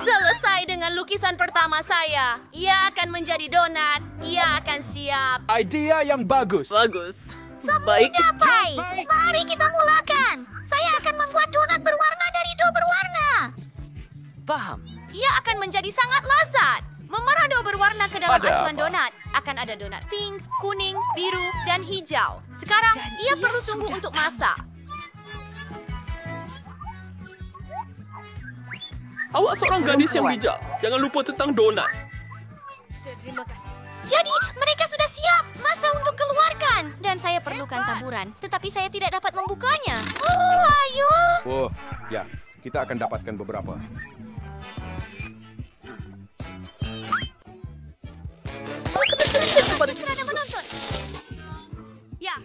Selesai dengan lukisan pertama saya. Ia akan menjadi donat. Ia akan siap. Idea yang bagus. Bagus. Semudah, Pai. Mari kita mulakan. Saya akan membuat donat berwarna dari dough berwarna. Paham. Ia akan menjadi sangat lezat. Memerah dough berwarna ke dalam Ada acuan apa? donat. Akan ada donat pink, kuning, biru, dan hijau. Sekarang, ia perlu tunggu untuk masak. Awak seorang gadis yang bijak. Jangan lupa tentang donat. Jadi, mereka sudah siap. Masa untuk keluarkan. Dan saya perlukan taburan. Tetapi saya tidak dapat membukanya. Oh, ayo. Oh, ya. Kita akan dapatkan beberapa. Kepada kerana menonton. Ya.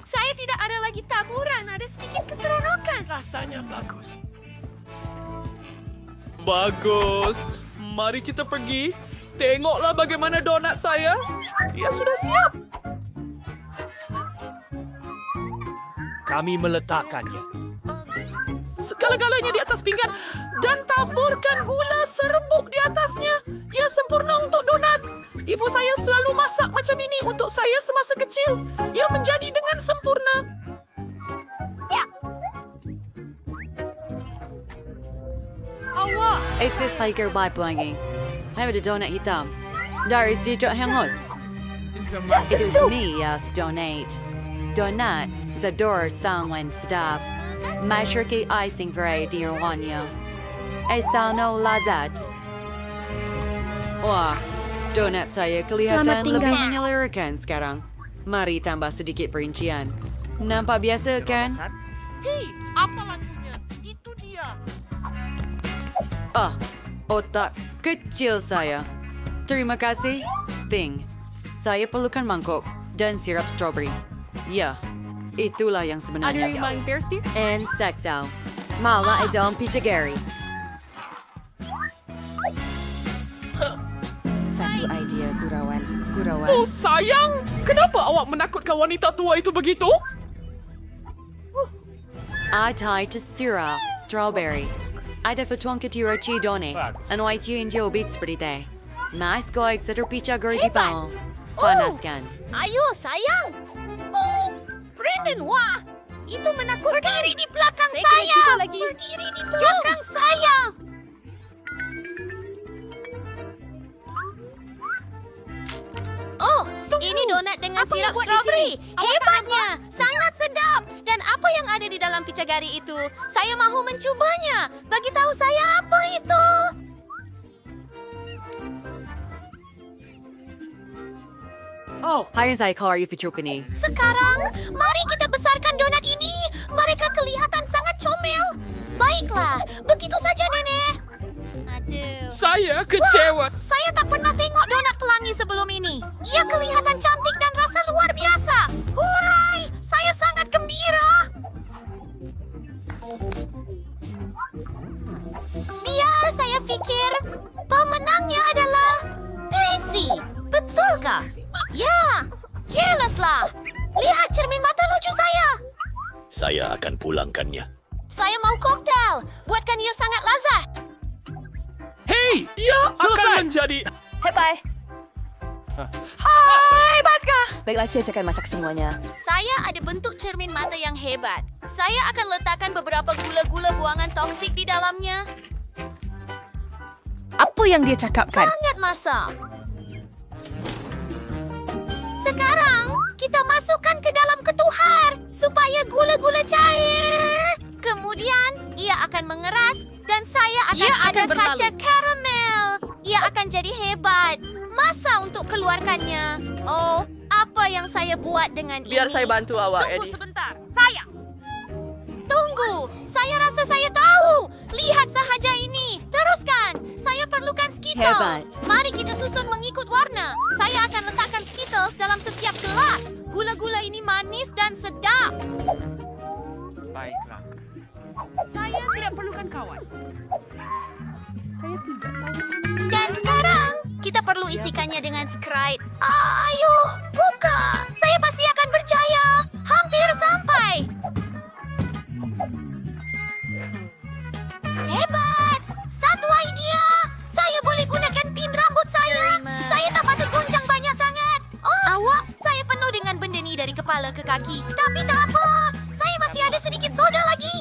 Saya tidak ada lagi taburan. Ada sedikit keseronokan. Rasanya bagus. Bagus. Mari kita pergi. Tengoklah bagaimana donat saya. Ia sudah siap. Kami meletakkannya. Segala-galanya di atas pinggan dan taburkan gula serbuk di atasnya. Ia sempurna untuk donat. Ibu saya selalu masak macam ini untuk saya semasa kecil. Ia menjadi dengan sempurna. It's this hiker by blanking. Hay ada donat hitam. Dari sedikit hangus. It is me, yes, donate. Donat is a door someone sedap. Masyarakat icing variety irwanya. Esano lazat. Wah, donat saya kelihatan lebih menyelerakan sekarang. Mari tambah sedikit perincian. Nampak biasa kan? Hei, apa lagunya? Itu dia. Ah, otak kecil saya. Terima kasih. Thing. Saya perlukan mangkuk dan sirap strawberry. Ya, itulah yang sebenarnya. And sexo. Mala idom pichagari. Satu idea, Gurawan. Oh sayang, kenapa awak menakutkan wanita tua itu begitu? I tied to syrup, strawberry. Ada fatuang ketira chi donate. Ano ay chiyo indio beats seperti teh. Mas goig sa terpichagari di pao. Panaskan. Ayo, sayang. Oh, Brandon, wah. Itu menakutkan. Berdiri di belakang saya. Berdiri di belakang saya. Oh, ini donat dengan sirap strawberry. Hebatnya. Sangat sedap. Dan apa yang ada di dalam pichagari itu? Saya mahu mencobanya. Bagi tahu saya apa itu. Oh, hayan saya kalau you future ni. Sekarang, mari kita besarkan donat ini. Mereka kelihatan sangat comel. Baiklah, begitu saja, Nenek. Aduh. Saya kecewa. Saya tak pernah tengok donat pelangi sebelum ini. Ia kelihatan cantik dan rasa luar biasa. Hurai! Saya sangat gembira. Biar saya pikir, pemenangnya adalah Daisy. Betulkah? Ya, jelaslah. Lihat cermin mata lucu saya. Saya akan pulangkannya. Saya mau koktail. Buatkan ia sangat lazat. Hei, ia akan menjadi... Hai, Hai, hebatkah? Baiklah, saya akan masak semuanya. Saya ada bentuk cermin mata yang hebat. Saya akan letakkan beberapa gula-gula buangan toksik di dalamnya. Apa yang dia cakapkan? Sangat masak. Sekarang, kita masukkan ke dalam ketuhar supaya gula-gula cair. Kemudian, ia akan mengeras dan saya akan ada kaca karamel. Ia akan jadi hebat. Masa untuk keluarkannya. Oh, apa yang saya buat dengan ini? Biar saya bantu awak, Tunggu Eddie. sebentar. Saya. Tunggu. Saya rasa saya tahu. Lihat sahaja ini. Teruskan. Saya perlukan Skittles. Hebat. Mari kita susun mengikut warna. Saya akan letakkan Skittles dalam setiap gelas. Gula-gula ini manis dan sedap. Baiklah. Saya tidak perlukan kawan. Dan sekarang, kita perlu isikannya dengan Sprite. Ayo, buka. Saya pasti akan berjaya. Hampir sampai. lagi. Tapi tak apa. Saya masih ada sedikit soda lagi.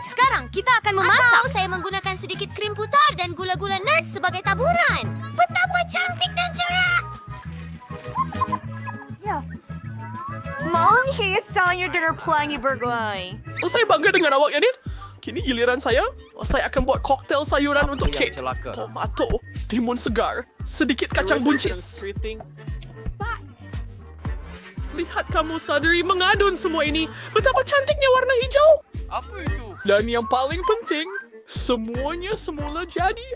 Sekarang kita akan memasak. Atau saya menggunakan sedikit krim putar dan gula-gula nerd sebagai taburan. Betapa cantik dan cerah. Mau hiasannya dengan pelangi bergelai. Oh, saya bangga dengan awak, Yadin. Kini giliran saya. Saya akan buat koktel sayuran untuk yang Kate. celaka? Tomato, timun segar, sedikit kacang buncis. Lihat kamu, Sadri, mengadun semua ini. Betapa cantiknya warna hijau. Apa itu? Dan yang paling penting, semuanya semula jadi.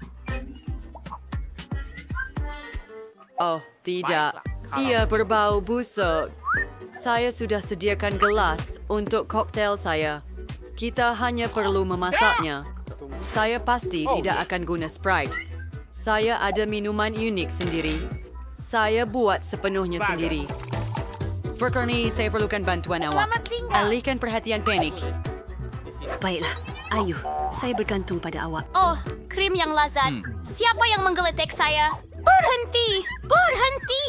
Oh, tidak. Ia berbau busuk. Saya sudah sediakan gelas untuk koktel saya. Kita hanya perlu memasaknya. Saya pasti tidak akan guna Sprite. Saya ada minuman unik sendiri. Saya buat sepenuhnya sendiri. Perkara ini saya perlukan bantuan awak. Selamat tinggal. Alihkan perhatian panik. Baiklah, ayo. Saya bergantung pada awak. Oh, krim yang lazat. Siapa yang menggeletek saya? Berhenti! Berhenti!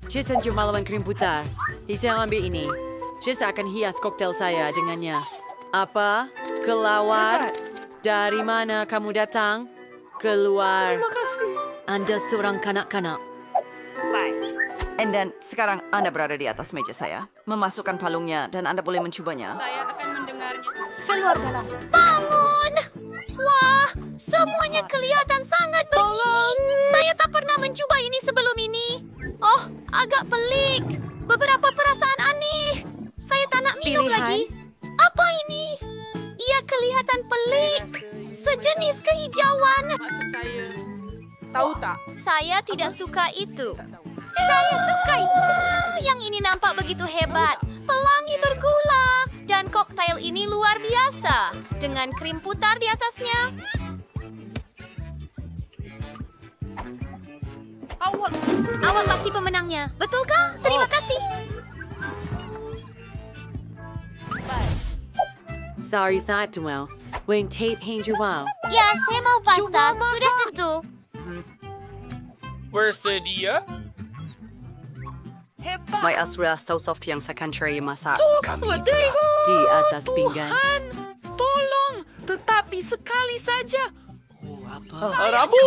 Jason cuma lawan krim putar. Saya ambil ini. Jason akan hias koktel saya dengannya. Apa? Kelawar? Dari mana kamu datang? Keluar. Terima kasih. Anda seorang kanak-kanak. Dan sekarang Anda berada di atas meja saya. Memasukkan palungnya dan Anda boleh mencubanya. Keluar dalam. Bangun! Wah, semuanya kelihatan sangat bergigi. Saya tak pernah mencoba ini sebelum ini. Oh, agak pelik. Beberapa perasaan aneh. Saya tak nak minum Pilihan? lagi. Apa ini? Ia kelihatan pelik. Sejenis kehijauan. Maksud saya, tahu tak? Saya tidak suka itu. Saya suka itu. Yang ini nampak begitu hebat. Pelangi bergula. Dan koktail ini luar biasa. Dengan krim putar di atasnya. Awak pasti pemenangnya. Betulkah? Terima kasih. Sorry, thought well. Wing Tate Hanjuau. Ya, saya mau pasta. Sudah tentu. Bersedia? May asura saus-soft yang saya akan cari masak. Di atas pinggan. Tolong, tetapi sekali saja. Rabu,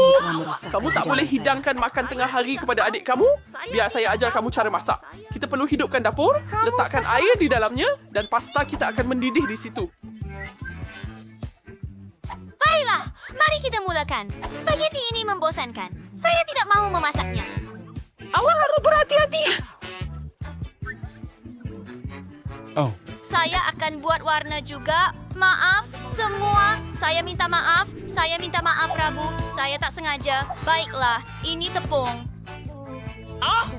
Kamu tak boleh hidangkan makan tengah hari kepada adik kamu? Biar saya ajar kamu cara masak. Kita perlu hidupkan dapur, letakkan air di dalamnya, dan pasta kita akan mendidih di situ. Baiklah, mari kita mulakan. Spaghetti ini membosankan. Saya tidak mahu memasaknya. Awak harus berhati-hati. Oh, Saya akan buat warna juga. Maaf, semua. Saya minta maaf. Saya minta maaf, Rabu. Saya tak sengaja. Baiklah, ini tepung.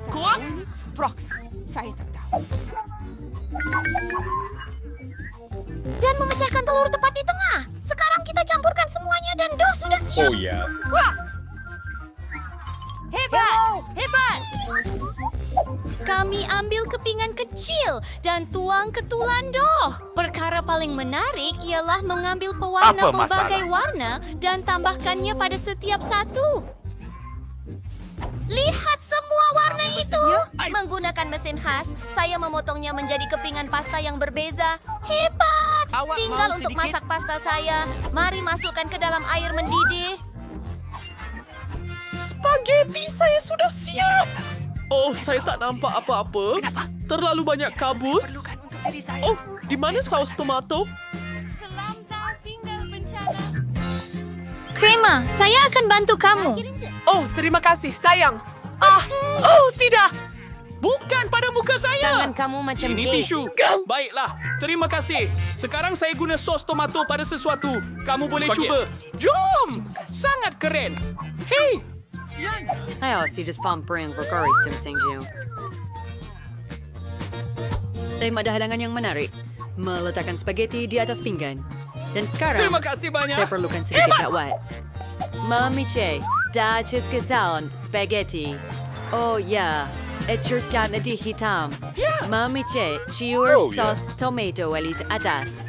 Kuat? Prox, saya tak tahu. Dan memecahkan telur tepat di tengah. Sekarang kita campurkan semuanya dan dough sudah siap. oh ya. Hebat! Hebat! Kami ambil kepingan kecil dan tuang ke tulan dough. Perkara paling menarik ialah mengambil pewarna Apa pelbagai masalah? warna dan tambahkannya pada setiap satu. Lihat semua warna itu. Menggunakan mesin khas, saya memotongnya menjadi kepingan pasta yang berbeza. Hebat! Awak Tinggal mau untuk sedikit? masak pasta saya. Mari masukkan ke dalam air mendidih. Spaghetti saya sudah siap. Oh, saya tak nampak apa-apa. Terlalu banyak kabus. Oh, di mana saus tomato? Krema, saya akan bantu kamu. Oh, terima kasih, sayang. Oh, tidak. Bukan pada muka saya. Tangan kamu macam Ini gay. tisu. Baiklah, terima kasih. Sekarang saya guna sos tomato pada sesuatu. Kamu boleh cuba. Jom! Sangat keren. Hei, Ayo, si just pampering perkara sing-sing. Saya ada halangan yang menarik. Meletakkan spaghetti di atas pinggan. Dan sekarang, terima kasih banyak. saya perlukan sedikit dakwat. Mamiche, dacis kesaun spaghetti. Oh ya, etruskan di hitam. Mamiche, ciur Oh, ya. sos tomato alis atas.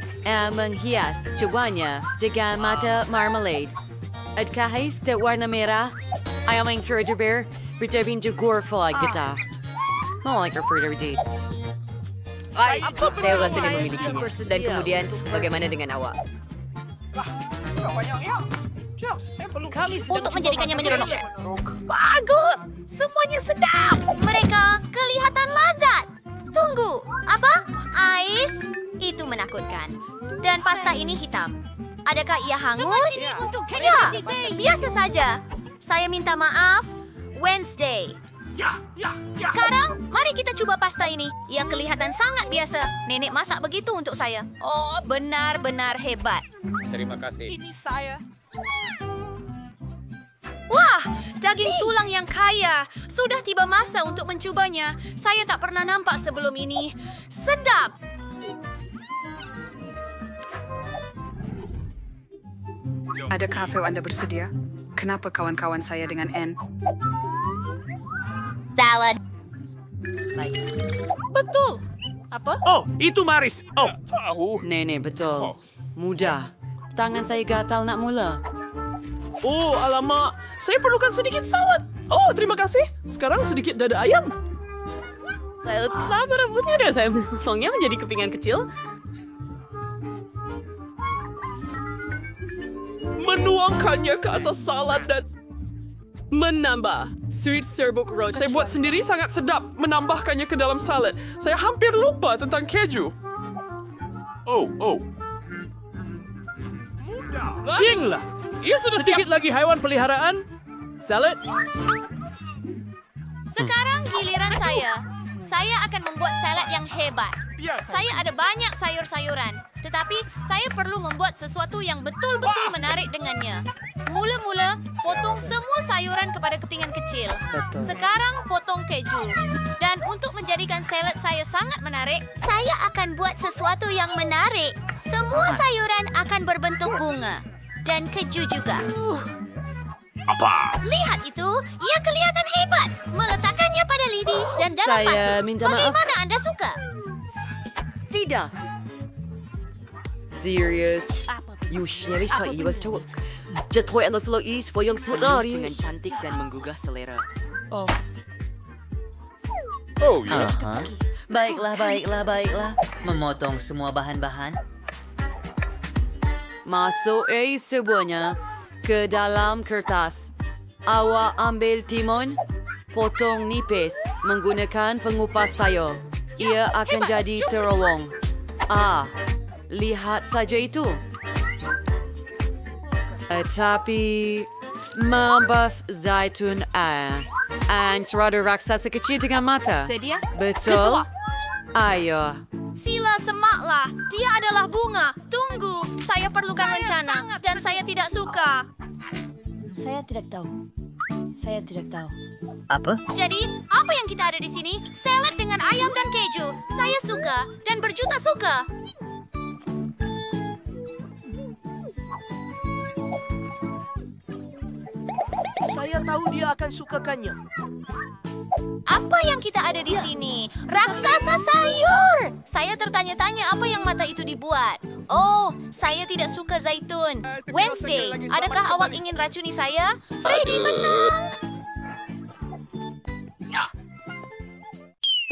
Menghias cubanya dengan mata marmalade. At kahis de warna merah, Ayaw main treasure bear, bertabing jugur flag kita. Mau like her further dates. Ay, saya rasa dia memilikinya. Dan kemudian, bagaimana dengan awak? Untuk menjadikannya menyeronok. Bagus! Semuanya sedap! Mereka kelihatan lazat. Tunggu, apa? Ais? Itu menakutkan. Dan pasta ini hitam. Adakah ia hangus? Ya, biasa saja. Saya minta maaf. Wednesday. Sekarang, mari kita coba pasta ini. Ia kelihatan sangat biasa. Nenek masak begitu untuk saya. Oh, benar-benar hebat. Terima kasih. Ini saya. Wah, daging tulang yang kaya. Sudah tiba masa untuk mencobanya. Saya tak pernah nampak sebelum ini. Sedap. Ada kafe Anda bersedia? Kenapa kawan-kawan saya dengan N? Salad. Betul. Apa? Oh, itu Maris. Oh, Tahu. Nenek betul. Mudah. Tangan saya gatal nak mula. Oh, alamak. Saya perlukan sedikit salad. Oh, terima kasih. Sekarang sedikit dada ayam. Laba rambutnya dah saya potongnya menjadi kepingan kecil. Menuangkannya ke atas salad dan menambah sweet serbuk roach. Saya buat sendiri sangat sedap menambahkannya ke dalam salad. Saya hampir lupa tentang keju. Oh. Jinglah. Ia sudah Sedikit lagi haiwan peliharaan. Salad. Sekarang giliran saya. Saya akan membuat salad yang hebat. Saya ada banyak sayur-sayuran. Tetapi saya perlu membuat sesuatu yang betul-betul menarik dengannya. Mula-mula, potong semua sayuran kepada kepingan kecil. Sekarang potong keju. Dan untuk menjadikan salad saya sangat menarik, saya akan buat sesuatu yang menarik. Semua sayuran akan berbentuk bunga. Dan keju juga. Apa? Lihat itu, ia kelihatan hebat. Meletakkannya pada lidi dan dalam Saya pasir. minta maaf. Bagaimana Anda suka? Tidak. Serius. You sherry tak iwas tu. Jatuh yang selalu is yang sebenarnya. Dengan cantik dan menggugah selera. Oh ya. Baiklah. Memotong semua bahan-bahan. Masuk semuanya ke dalam kertas. Awak ambil timun, potong nipis menggunakan pengupas sayur. Ia akan jadi terowong. Lihat saja itu. Tapi membuff zaitun and serada raksasa kecil dengan mata. Sedia? Betul? Ayo. Sila semaklah. Dia adalah bunga. Tunggu. Saya perlukan rencana. Dan saya tidak suka. Saya tidak tahu. Apa? Jadi, apa yang kita ada di sini? Salad dengan ayam dan keju. Saya suka. Dan berjuta suka. Saya tahu dia akan sukakannya. Apa yang kita ada di sini? Raksasa sayur! Saya tertanya-tanya apa yang mata itu dibuat. Oh, saya tidak suka zaitun. Wednesday, adakah awak ingin racuni saya? Freddy menang!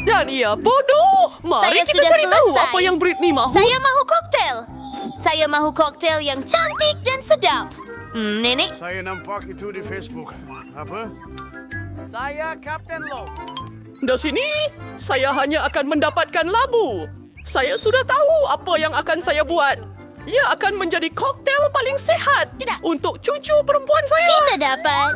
Dan ia bodoh. Mari Saya kita sudah cari tahu selesai. apa yang Britney mahu. Saya mahu koktel. Saya mahu koktel yang cantik dan sedap. Nenek, Saya nampak itu di Facebook. Apa? Saya Kapten Lo. Di sini, saya hanya akan mendapatkan labu. Saya sudah tahu apa yang akan saya buat. Ia akan menjadi koktel paling sehat untuk cucu perempuan saya. kita dapat.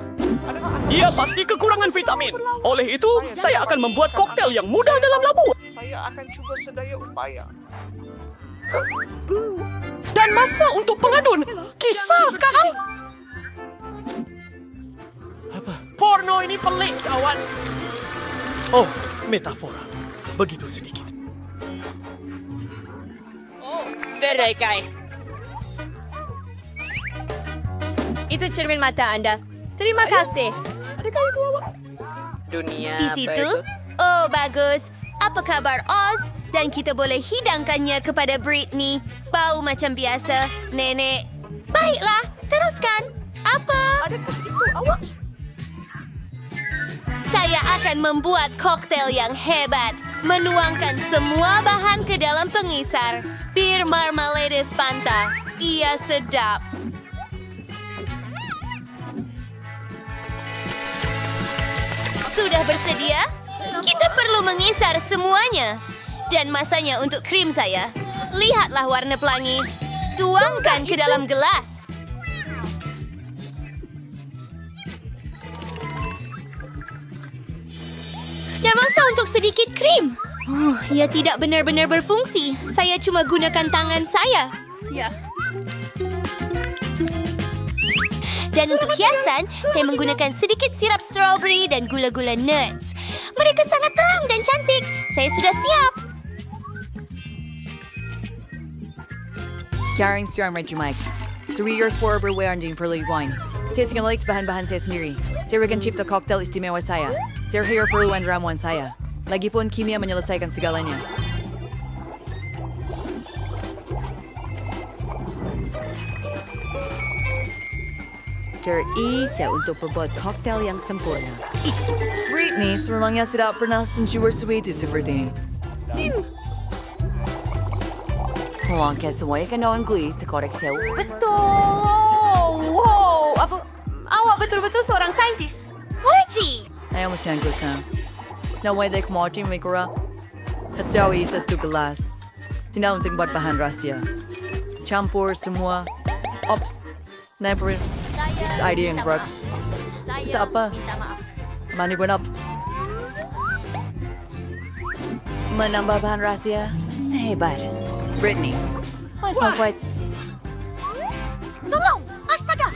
Ia pasti kekurangan vitamin. Oleh itu, saya akan membuat koktel yang mudah dalam labu. Saya akan cuba sedaya upaya. Dan masa untuk pengadun. Kisah sekarang. Porno ini pelik, kawan. Oh, metafora. Begitu sedikit. Berdekai. Itu cermin mata Anda. Terima kasih. Dunia Di situ? baru. Oh, bagus. Apa kabar Oz? Dan kita boleh hidangkannya kepada Britney. Bau macam biasa, Nenek. Baiklah, teruskan. Apa? Adakah itu awak? Saya akan membuat koktail yang hebat. Menuangkan semua bahan ke dalam pengisar. Bir marmalade Fanta. Ia sedap. Sudah bersedia? Kita perlu mengisar semuanya. Dan masanya untuk krim saya. Lihatlah warna pelangi. Tuangkan ke dalam gelas. Dan masa untuk sedikit krim. Ia tidak benar-benar berfungsi. Saya cuma gunakan tangan saya. Ya. Dan untuk hiasan, saya menggunakan sedikit sirap strawberry dan gula-gula nuts. Mereka sangat terang dan cantik. Saya sudah siap. Karing Strong Reggie Mike. 3 years for berwearing din per league wine. Saya singa likes bahan-bahan saya sendiri. Saya akan cipta cocktail istimewa saya. Saya hair perluan ramuan saya. Lagipun kimia menyelesaikan segalanya. Terisa untuk membuat koktail yang sempurna. Britney, sebenarnya tidak pernah senjuar sweet seperti ini. Huwag ka semuanya ka noong glis te korek siya. Betul. Wow. Awak betul-betul seorang saintis. Uji! Ayaw mo siyang gusa. Naway day kumati may kura. At siya isas to gelas. Tinawag sa buat bahan rahasia. Campur semua. Ops. Naipur. It's idea yang berat. Itu apa? Mani pun up. Menambah bahan rahasia. Hebat. Britney. Why smoke white? Tolong! Astaga!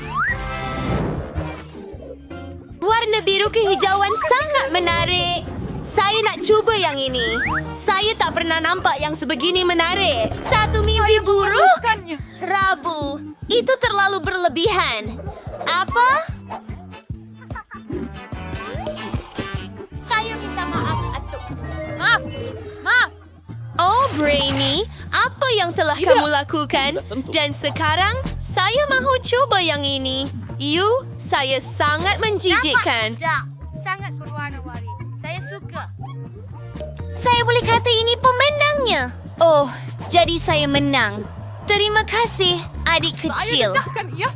Warna biru kehijauan sangat menarik. Saya nak cuba yang ini. Saya tak pernah nampak yang sebegini menarik. Satu mimpi buruk? Rabu. Itu terlalu berlebihan. Apa? Saya minta maaf, Atuk. Maaf. Oh, Brainy. Apa yang telah kamu lakukan? Dan sekarang, saya mahu coba yang ini. Saya sangat menjijikkan. Sangat berwarna-warni. Saya suka. Saya boleh kata ini pemenangnya. Oh, jadi saya menang. Terima kasih, adik kecil. Saya dedahkan ia.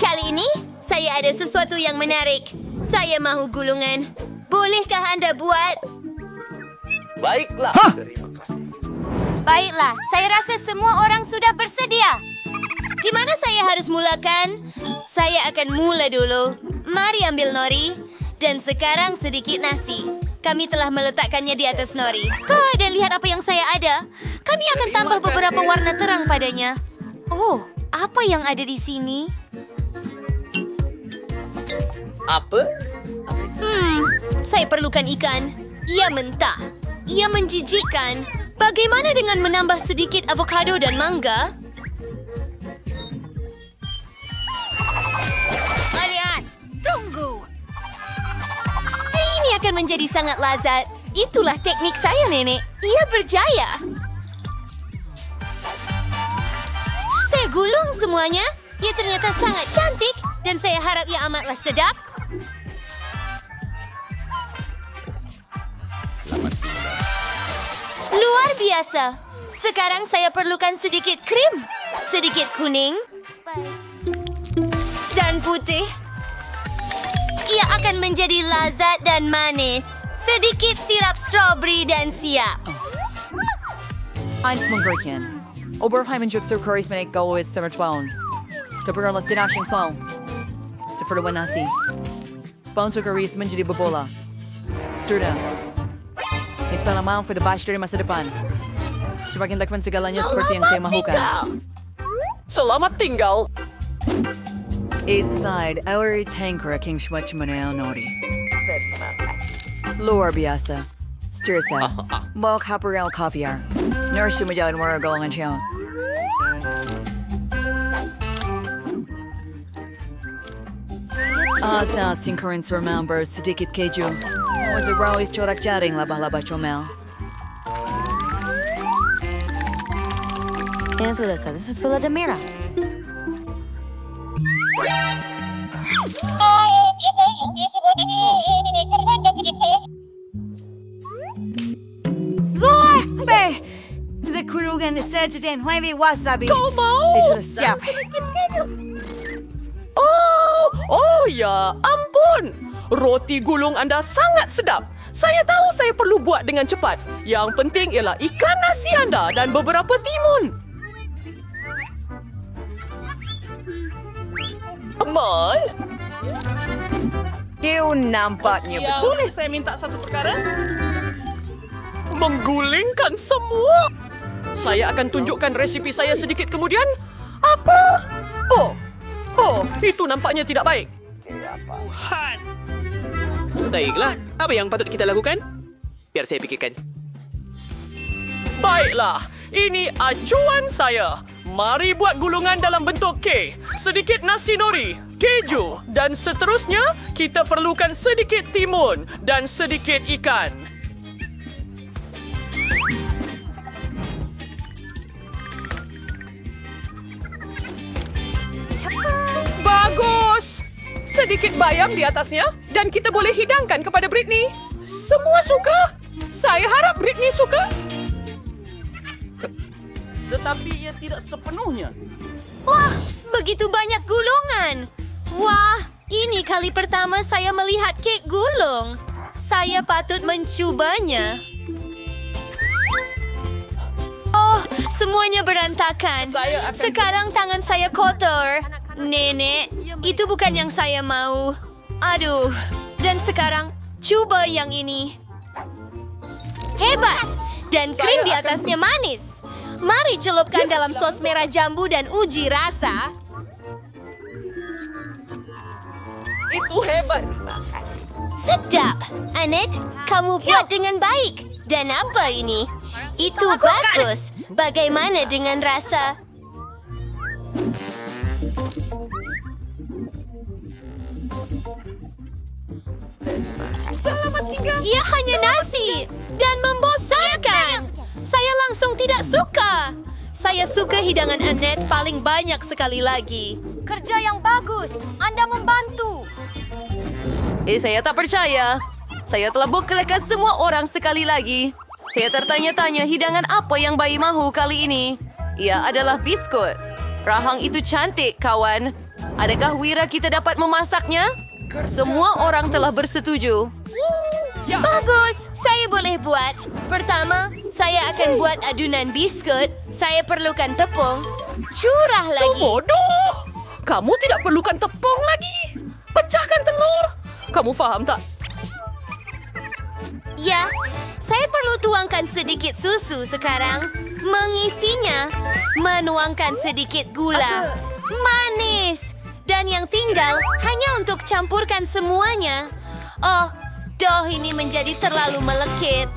Kali ini, saya ada sesuatu yang menarik. Saya mahu gulungan. Bolehkah anda buat? Baiklah. Terima kasih. Baiklah, saya rasa semua orang sudah bersedia. Di mana saya harus mulakan? Saya akan mula dulu. Mari ambil nori. Dan sekarang sedikit nasi. Kami telah meletakkannya di atas nori. Dan lihat apa yang saya ada. Kami akan tambah beberapa warna terang padanya. Oh, apa yang ada di sini? Apa? Saya perlukan ikan. Ia mentah. Ia menjijikkan. Bagaimana dengan menambah sedikit avocado dan mangga? Lihat, tunggu. Ini akan menjadi sangat lazat. Itulah teknik saya, Nenek. Ia berjaya. Saya gulung semuanya. Ia ternyata sangat cantik. Dan saya harap ia amatlah sedap. Luar biasa. Sekarang saya perlukan sedikit krim. Sedikit kuning. Dan putih. Ia akan menjadi lazat dan manis. Sedikit sirap strawberry dan siap. Eins mengerikan. Oberheim juk sur Curry's menik gawis summer 12. Kapag ang sinashing song. Teperluan nasi. Bawang Curry's menjadi bobola. Stir down. Iksan amount for the bash dari masa depan. Semakin lakman segalanya seperti yang saya mahukan. Selamat tinggal. East side, our tanker king shwach manel nori. Luar biasa. Stir sa. Mau kaparel caviar. Nurse sumajawan mo golongan siya. Sa singkurin sa member sedikit keju. Was a rawis corak jaring laba-laba comel. Yang sudah satu sesuatu ada merah. Zakurugan sajadan huayve wasabi. Kau mau? Saya sudah siap. Oh ya, ampun. Roti gulung anda sangat sedap. Saya tahu saya perlu buat dengan cepat. Yang penting ialah ikan nasi anda dan beberapa timun. Mal? You nampaknya betul. Boleh saya minta satu perkara? Menggulingkan semua. Saya akan tunjukkan resipi saya sedikit kemudian. Apa? Oh, itu nampaknya tidak baik. Baiklah, apa yang patut kita lakukan? Biar saya pikirkan. Baiklah, ini acuan saya. Mari buat gulungan dalam bentuk K. Sedikit nasi nori, keju, dan seterusnya kita perlukan sedikit timun dan sedikit ikan. Bagus! Sedikit bayam di atasnya dan kita boleh hidangkan kepada Britney. Semua suka? Saya harap Britney suka. Tetapi ia tidak sepenuhnya. Wah, begitu banyak gulungan. Wah, ini kali pertama saya melihat kek gulung. Saya patut mencubanya. Oh, semuanya berantakan. Sekarang tangan saya kotor. Nenek, itu bukan yang saya mau. Aduh, dan sekarang coba yang ini. Hebat! Dan krim di atasnya manis. Mari celupkan dalam sos merah jambu dan uji rasa. Itu hebat. Sedap. Annette, kamu buat dengan baik. Dan apa ini? Itu bagus. Bagaimana dengan rasa? Selamat tinggal. Ia hanya nasi dan membosankan. Saya langsung tidak suka. Saya suka hidangan Annette paling banyak sekali lagi. Kerja yang bagus. Anda membantu. Saya tak percaya. Saya telah bekalkan semua orang sekali lagi. Saya tertanya-tanya hidangan apa yang bayi mahu kali ini. Ia adalah biskut. Rahang itu cantik, kawan. Adakah Wira kita dapat memasaknya? Semua orang telah bersetuju. Bagus, saya boleh buat. Pertama, saya akan buat adunan biskut. Saya perlukan tepung. Curah lagi. Bodoh! Kamu tidak perlukan tepung lagi. Pecahkan telur. Kamu faham tak? Ya, saya perlu tuangkan sedikit susu sekarang. Mengisinya, menuangkan sedikit gula. Manis. Dan yang tinggal hanya untuk campurkan semuanya. Oh, doh ini menjadi terlalu melekit.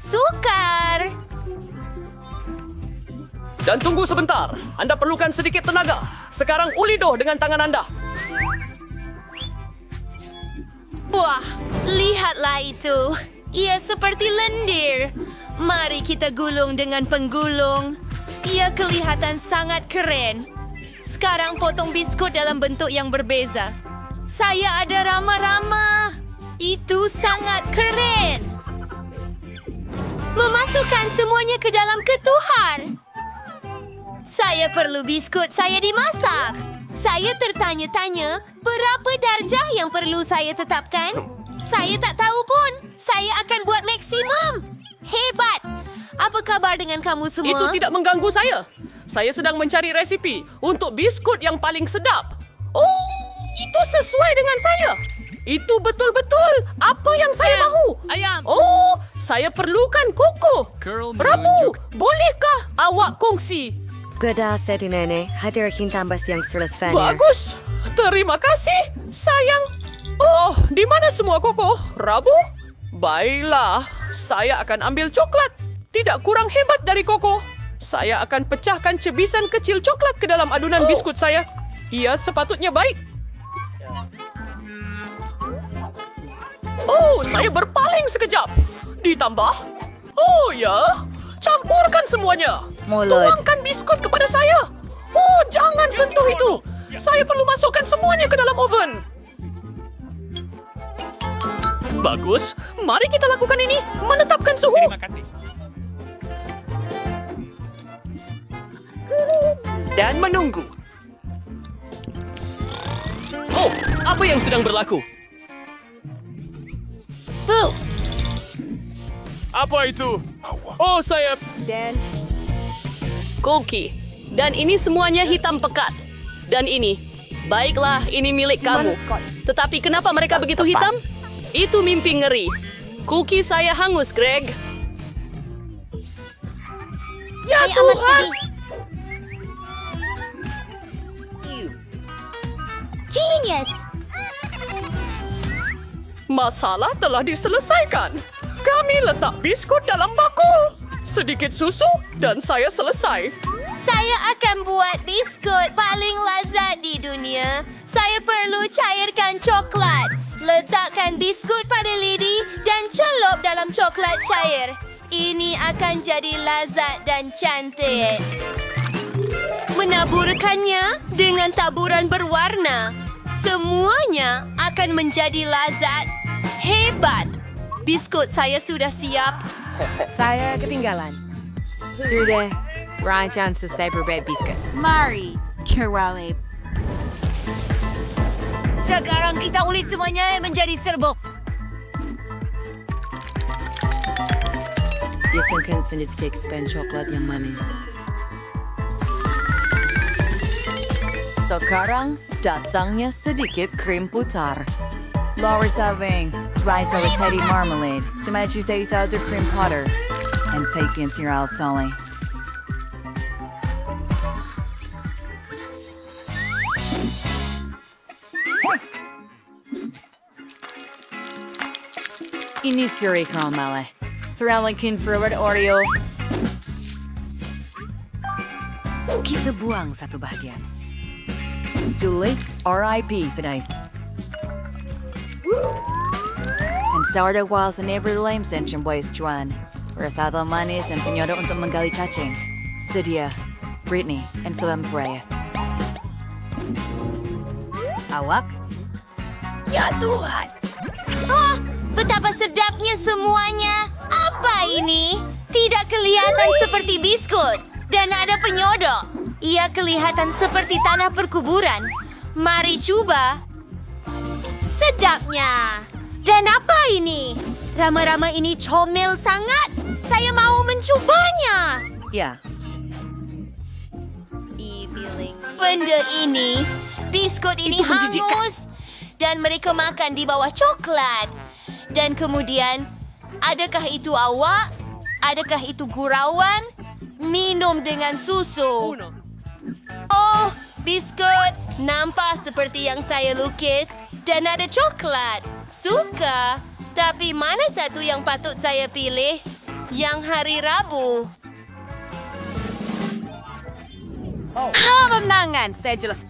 Sukar. Dan tunggu sebentar. Anda perlukan sedikit tenaga. Sekarang uli doh dengan tangan Anda. Wah, lihatlah itu. Ia seperti lendir. Mari kita gulung dengan penggulung. Ia kelihatan sangat keren. Sekarang potong biskut dalam bentuk yang berbeza. Saya ada rama-rama. Itu sangat keren. Memasukkan semuanya ke dalam ketuhar. Saya perlu biskut saya dimasak. Saya tertanya-tanya berapa darjah yang perlu saya tetapkan. Saya tak tahu pun. Saya akan buat maksimum. Hebat. Apa kabar dengan kamu semua? Itu tidak mengganggu saya. Saya sedang mencari resipi untuk biskut yang paling sedap. Oh, itu sesuai dengan saya. Itu betul-betul apa yang saya mahu. Ayam. Oh, saya perlukan koko. Rabu, bolehkah awak kongsi? Gada seti nenek, hadir tambah siang serles fanir. Bagus. Terima kasih, sayang. Oh, di mana semua koko? Rabu? Baiklah, saya akan ambil coklat. Tidak kurang hebat dari koko. Saya akan pecahkan cebisan kecil coklat ke dalam adunan biskut saya. Ia sepatutnya baik. Oh, saya berpaling sekejap. Ditambah. Oh ya, campurkan semuanya. Mulut. Tuangkan biskut kepada saya. Oh, jangan sentuh itu. Saya perlu masukkan semuanya ke dalam oven. Bagus. Mari kita lakukan ini. Menetapkan suhu. Terima kasih. Dan menunggu. Oh, apa yang sedang berlaku? Bu! Apa itu? Oh, saya... Dan... Cookie. Dan ini semuanya hitam pekat. Dan ini. Baiklah, ini milik kamu. Tetapi kenapa mereka begitu hitam? Itu mimpi ngeri. Cookie saya hangus, Greg. Ya Tuhan! Genius! Masalah telah diselesaikan. Kami letak biskut dalam bakul. Sedikit susu dan saya selesai. Saya akan buat biskut paling lezat di dunia. Saya perlu cairkan coklat. Letakkan biskut pada lidi dan celup dalam coklat cair. Ini akan jadi lezat dan cantik. Menaburkannya dengan taburan berwarna. Semuanya akan menjadi lezat. Hebat! Biskut saya sudah siap. Saya ketinggalan. Sudah. Rancang selesai berbuat biskut. Mari, Kerale. Sekarang kita ulit semuanya menjadi serbuk. Biasakan sedikit kek span coklat yang manis. Sekarang datangnya sedikit krim putar. Lower serving, dry service heady marmalade, tomato juice out of cream powder, and take into your al-sali. Ini suri caramel. Thralikin forward Oreo. Kita buang satu bahagian. Julius, R.I.P. Fidais. And sourdough walls and every lame sensation boys Juan. Rasado manis and pinyodo untuk menggali cacing. Sedia, Brittany, and Salam Freya. Awak? Ya Tuhan! Oh, betapa sedapnya semuanya. Apa ini? Tidak kelihatan seperti biskut. Dan ada penyodok. Ia kelihatan seperti tanah perkuburan. Mari coba. Sedapnya. Dan apa ini? Rama-rama ini comel sangat. Saya mau mencobanya. Ya. Benda ini, biskut ini hangus. Dan mereka makan di bawah coklat. Dan kemudian, adakah itu awak? Adakah itu gurauan? Minum dengan susu. Oh, biskut. Nampak seperti yang saya lukis. Dan ada coklat. Suka. Tapi mana satu yang patut saya pilih? Yang hari Rabu. Kemenangan. Saya jelas